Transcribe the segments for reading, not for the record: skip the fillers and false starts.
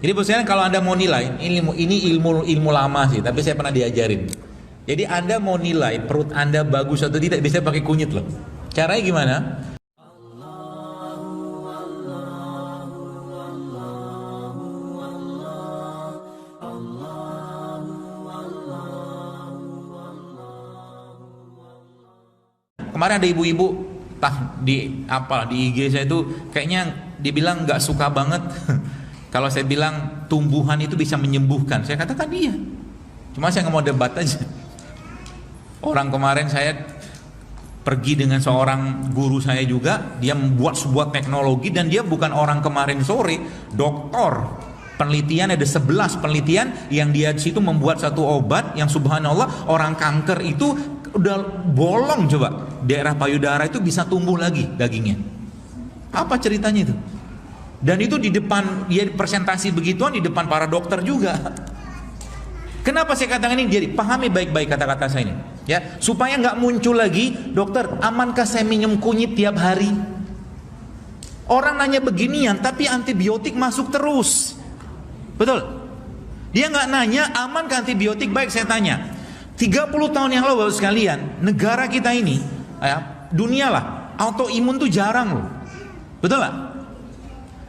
Jadi bosnya kalau Anda mau nilai, ini ilmu lama sih, tapi saya pernah diajarin. Jadi Anda mau nilai perut Anda bagus atau tidak, bisa pakai kunyit loh. Caranya gimana? Kemarin ada ibu-ibu di IG saya itu kayaknya dibilang nggak suka banget kalau saya bilang tumbuhan itu bisa menyembuhkan. Saya katakan iya, cuma saya nggak mau debat aja. Orang kemarin saya pergi dengan seorang guru saya juga, dia membuat sebuah teknologi dan dia bukan orang kemarin sore, doktor. Penelitian ada 11 penelitian yang dia di situ membuat satu obat yang subhanallah orang kanker itu udah bolong, coba daerah payudara itu bisa tumbuh lagi dagingnya. Apa ceritanya itu? Dan itu di depan dia presentasi begituan di depan para dokter juga. Kenapa saya katakan ini? Jadi pahami baik-baik kata-kata saya ini, ya, supaya nggak muncul lagi, dokter, amankah saya minum kunyit tiap hari? Orang nanya beginian, tapi antibiotik masuk terus, betul? Dia nggak nanya amankah antibiotik. Baik, saya tanya. 30 tahun yang lalu, Bapak sekalian, negara kita ini, ya, dunia lah, autoimun tuh jarang loh, betul lah?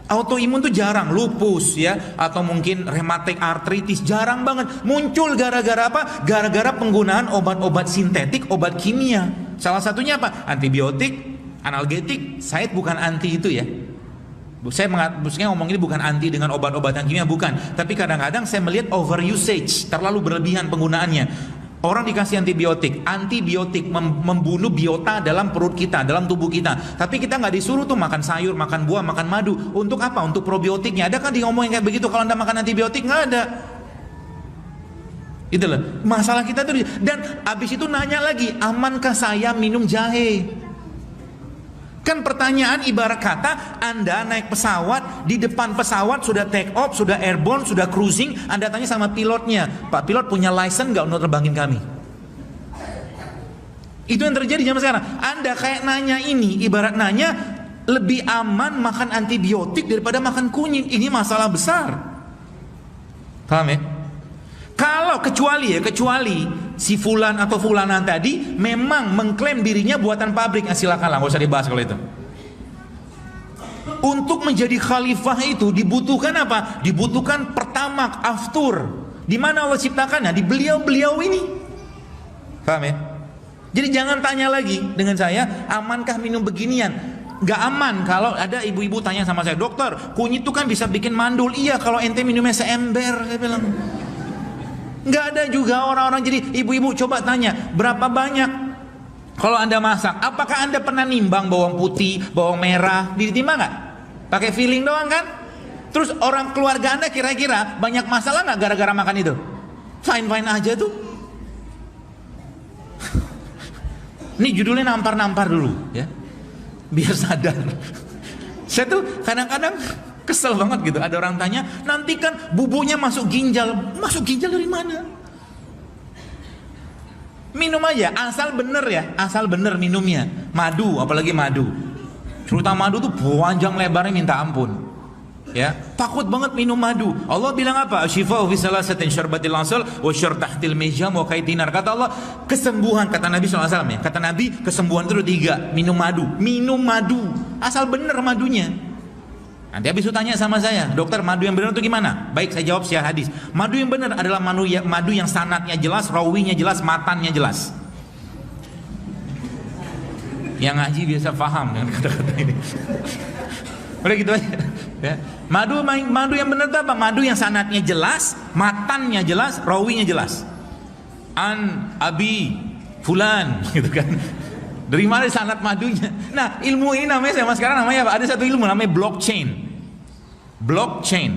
Autoimun tuh jarang, lupus ya, atau mungkin rheumatic arthritis jarang banget. Muncul gara-gara apa? Gara-gara penggunaan obat-obat sintetik, obat kimia. Salah satunya apa? Antibiotik, analgetik. Saya bukan anti itu ya. Saya maksudnya ngomong ini bukan anti dengan obat-obatan kimia, bukan. Tapi kadang-kadang saya melihat over usage, terlalu berlebihan penggunaannya. Orang dikasih antibiotik membunuh biota dalam perut kita, dalam tubuh kita. Tapi kita nggak disuruh tuh makan sayur, makan buah, makan madu. Untuk apa? Untuk probiotiknya. Ada kan di ngomongin kayak begitu? Kalau Anda makan antibiotik, nggak ada. Itulah masalah kita tuh. Dan abis itu nanya lagi, amankah saya minum jahe? Kan pertanyaan ibarat kata Anda naik pesawat, di depan pesawat sudah take off, sudah airborne, sudah cruising, Anda tanya sama pilotnya, Pak pilot punya license nggak untuk terbangin kami? Itu yang terjadi zaman sekarang. Anda kayak nanya ini, ibarat nanya lebih aman makan antibiotik daripada makan kunyit. Ini masalah besar. Paham ya? Kalau kecuali si fulan atau fulanan tadi memang mengklaim dirinya buatan pabrik, silakan lah, nggak usah dibahas kalau itu. Untuk menjadi khalifah itu dibutuhkan apa? Dibutuhkan pertamak, aftur. Di mana Allah ciptakannya? Di beliau-beliau ini. Paham ya? Jadi jangan tanya lagi dengan saya, amankah minum beginian? Gak aman. Kalau ada ibu-ibu tanya sama saya, dokter, kunyit itu kan bisa bikin mandul. Iya, kalau ente minumnya seember, saya bilang. Nggak ada juga orang-orang. Jadi ibu-ibu coba tanya, berapa banyak kalau Anda masak, apakah Anda pernah nimbang bawang putih, bawang merah, ditimbang nggak? Pakai feeling doang kan? Terus orang keluarga Anda kira-kira banyak masalah nggak gara-gara makan itu? Fine-fine aja tuh. Ini judulnya nampar-nampar dulu ya, biar sadar. Saya tuh kadang-kadang kesel banget gitu, ada orang tanya, nanti kan bubuknya masuk ginjal. Masuk ginjal dari mana? Minum aja, asal bener ya, asal bener minumnya. Madu, apalagi madu, terutama madu tuh panjang lebarnya minta ampun ya, takut banget minum madu. Allah bilang apa? Syifa'u fi salasatin syarbatil asal wa syar tahtil mijam wa kaidinar. Kata Allah, kesembuhan, kata Nabi SAW ya, kata Nabi kesembuhan itu 3, minum madu, asal bener madunya. Nanti habis itu tanya sama saya, dokter, madu yang benar itu gimana? Baik, saya jawab secara hadis. Madu yang benar adalah madu yang sanadnya jelas, rawinya jelas, matannya jelas. Yang ngaji biasa paham dengan kata-kata ini. Udah gitu aja ya. Madu yang benar itu apa? Madu yang sanadnya jelas, matannya jelas, rawinya jelas. An abi fulan gitu kan. Dari mana sanad madunya? Nah, ilmu ini namanya sama sekarang namanya apa? Ada satu ilmu namanya blockchain. Blockchain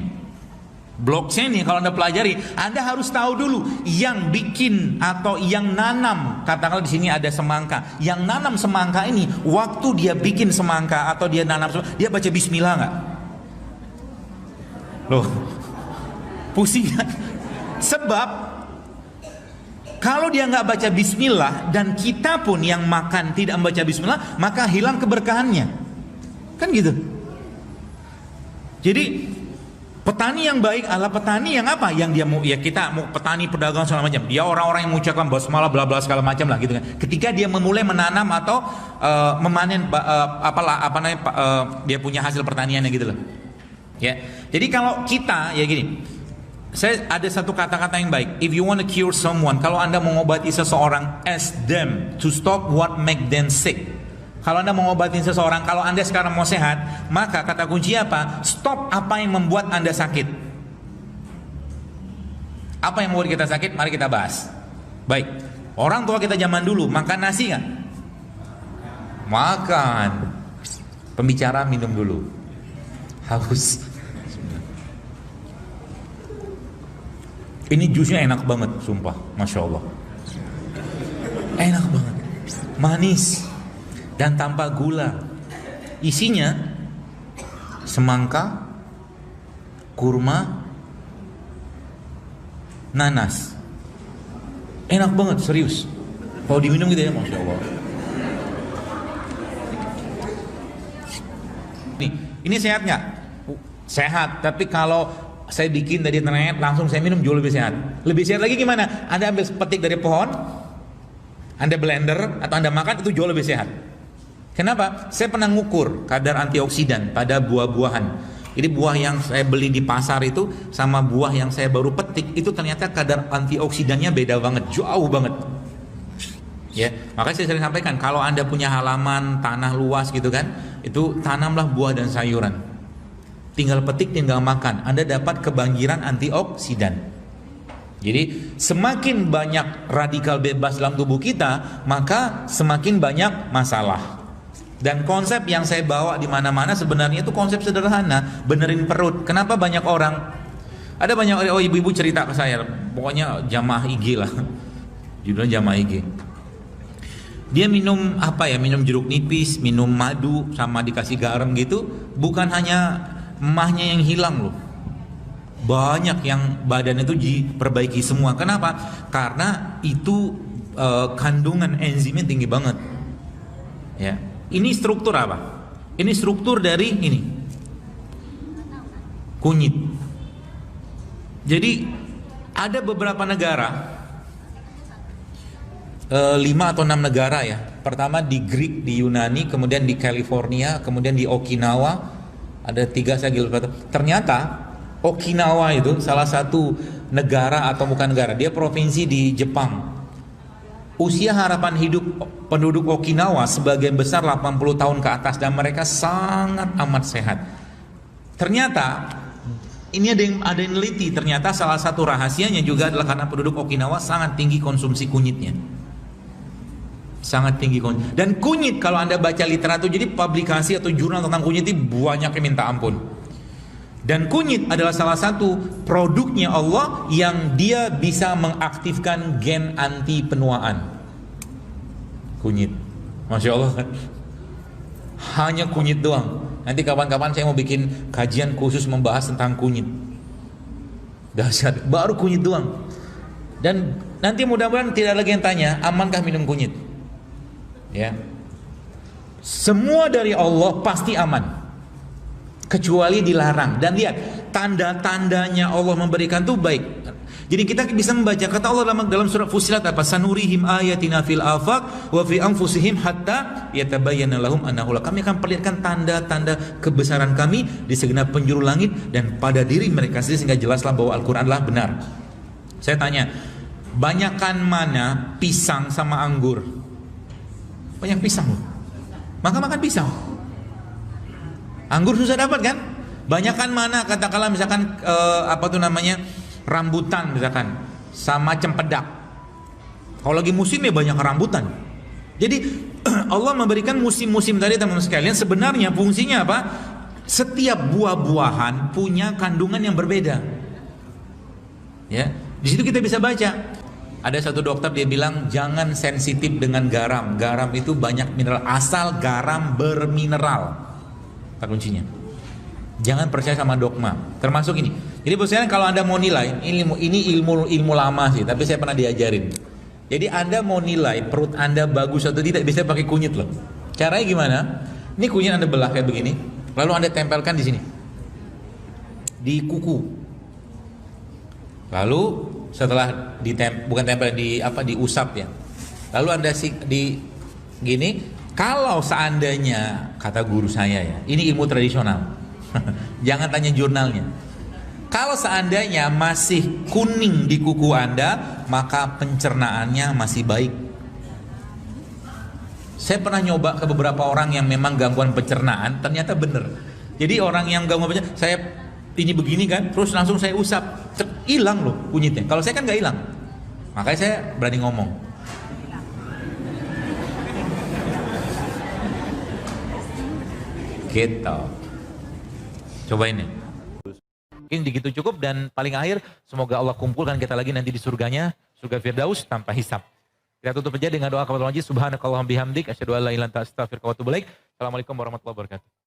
ini kalau Anda pelajari, Anda harus tahu dulu yang bikin atau yang nanam. Katakanlah di sini ada semangka. Yang nanam semangka ini, waktu dia bikin semangka atau dia nanam semangka, dia baca bismillah nggak? Loh, pusing kan? Sebab kalau dia nggak baca bismillah dan kita pun yang makan tidak membaca bismillah, maka hilang keberkahannya. Kan gitu. Jadi Petani yang baik adalah petani yang apa? Yang dia mau, ya kita mau petani pedagang segala macam. Dia orang-orang yang mengucapkan basmalah bla bla segala macam lah gitu kan. Ketika dia memulai menanam atau memanen dia punya hasil pertaniannya gitu loh. Ya. Jadi kalau kita ya gini. Saya ada satu kata-kata yang baik. If you want to cure someone, kalau Anda mengobati seseorang, ask them to stop what make them sick. Kalau Anda mengobati seseorang, kalau Anda sekarang mau sehat, maka kata kunci apa? Stop apa yang membuat Anda sakit. Apa yang membuat kita sakit? Mari kita bahas. Baik. Orang tua kita zaman dulu makan nasi nggak? Makan. Pembicara minum dulu. Haus. Ini jusnya enak banget, sumpah, Masya Allah. Enak banget, manis dan tanpa gula. Isinya semangka, kurma, nanas. Enak banget, serius. Kalau diminum gitu ya, Masya Allah. Nih, ini sehat nggak? Sehat, tapi kalau saya bikin dari internet langsung saya minum jauh lebih sehat. Lebih sehat lagi gimana? Anda ambil petik dari pohon, Anda blender atau Anda makan, itu jauh lebih sehat. Kenapa? Saya pernah ngukur kadar antioksidan pada buah-buahan. Jadi buah yang saya beli di pasar itu sama buah yang saya baru petik itu ternyata kadar antioksidannya beda banget, jauh banget. Ya, makanya saya sering sampaikan kalau Anda punya halaman, tanah luas gitu kan, itu tanamlah buah dan sayuran. Tinggal petik, tinggal makan, Anda dapat kebanjiran antioksidan. Jadi semakin banyak radikal bebas dalam tubuh kita, maka semakin banyak masalah. Dan konsep yang saya bawa di mana-mana sebenarnya itu konsep sederhana, benerin perut. Kenapa banyak orang? Ada banyak ibu-ibu cerita ke saya, pokoknya jamaah IG lah, judulnya jamaah IG. Dia minum apa ya? Minum jeruk nipis, minum madu, sama dikasih garam gitu. Bukan hanya emahnya yang hilang loh, banyak yang badan itu diperbaiki semua. Kenapa? Karena itu kandungan enzimnya tinggi banget. Ya, ini struktur apa? Ini struktur dari ini kunyit. Jadi ada beberapa negara, 5 atau 6 negara ya. Pertama di Greek, di Yunani, kemudian di California, kemudian di Okinawa. Ada 3 saya lupa. Ternyata Okinawa itu salah satu negara atau bukan negara, dia provinsi di Jepang. Usia harapan hidup penduduk Okinawa sebagian besar 80 tahun ke atas dan mereka sangat amat sehat. Ternyata ini ada yang neliti, ternyata salah satu rahasianya juga adalah karena penduduk Okinawa sangat tinggi konsumsi kunyitnya. Sangat tinggi kunyit. Dan kunyit kalau Anda baca literatur, jadi publikasi atau jurnal tentang kunyit itu banyak yang minta ampun. Dan kunyit adalah salah satu produknya Allah yang dia bisa mengaktifkan gen anti penuaan. Kunyit, Masya Allah kan? Hanya kunyit doang. Nanti kapan-kapan saya mau bikin kajian khusus membahas tentang kunyit. Dahsyat, baru kunyit doang. Dan nanti mudah-mudahan tidak lagi yang tanya, amankah minum kunyit? Ya, semua dari Allah pasti aman, kecuali dilarang. Dan lihat, tanda-tandanya Allah memberikan itu baik. Jadi kita bisa membaca kata Allah dalam surat Fussilat apa? Sanurihim ayatina fil afaq wa fi anfusihim hatta yatabayyana lahum annahu la. Kami akan perlihatkan tanda-tanda kebesaran kami di segenap penjuru langit dan pada diri mereka sendiri sehingga jelaslah bahwa Al-Qur'an adalah benar. Saya tanya, banyakan mana pisang sama anggur? Banyak pisang loh. Maka makan pisang. Anggur susah dapat kan? Banyakan mana katakanlah misalkan rambutan misalkan sama cempedak. Kalau lagi musim ya banyak rambutan. Jadi Allah memberikan musim-musim tadi teman-teman sekalian, sebenarnya fungsinya apa? Setiap buah-buahan punya kandungan yang berbeda. Ya, di situ kita bisa baca. Ada satu dokter dia bilang jangan sensitif dengan garam. Garam itu banyak mineral, asal garam bermineral. Kata kuncinya. Jangan percaya sama dogma. Termasuk ini. Jadi misalnya kalau Anda mau nilai, ini ilmu lama sih, tapi saya pernah diajarin. Jadi Anda mau nilai perut Anda bagus atau tidak, bisa pakai kunyit loh. Caranya gimana? Ini kunyit Anda belah kayak begini, lalu Anda tempelkan di sini. di kuku. Lalu setelah bukan tempel, diusap ya. Lalu Anda di gini, kalau seandainya kata guru saya ya, ini ilmu tradisional. Jangan tanya jurnalnya. Kalau seandainya masih kuning di kuku Anda, maka pencernaannya masih baik. Saya pernah nyoba ke beberapa orang yang memang gangguan pencernaan, ternyata bener. Jadi orang yang gangguan pencernaan, saya ini begini kan, terus langsung saya usap, hilang loh kunyitnya. Kalau saya kan nggak hilang, makanya saya berani ngomong. Gitu. Coba ini. Mungkin begitu cukup, dan paling akhir semoga Allah kumpulkan kita lagi nanti di surganya, surga Firdaus tanpa hisab. Kita tutup aja dengan doa kepada Allah. Subhanakallahumma bihamdik asyhadu an la ilaha illa anta astaghfiruka wa atubu ilaik. Assalamualaikum warahmatullahi wabarakatuh.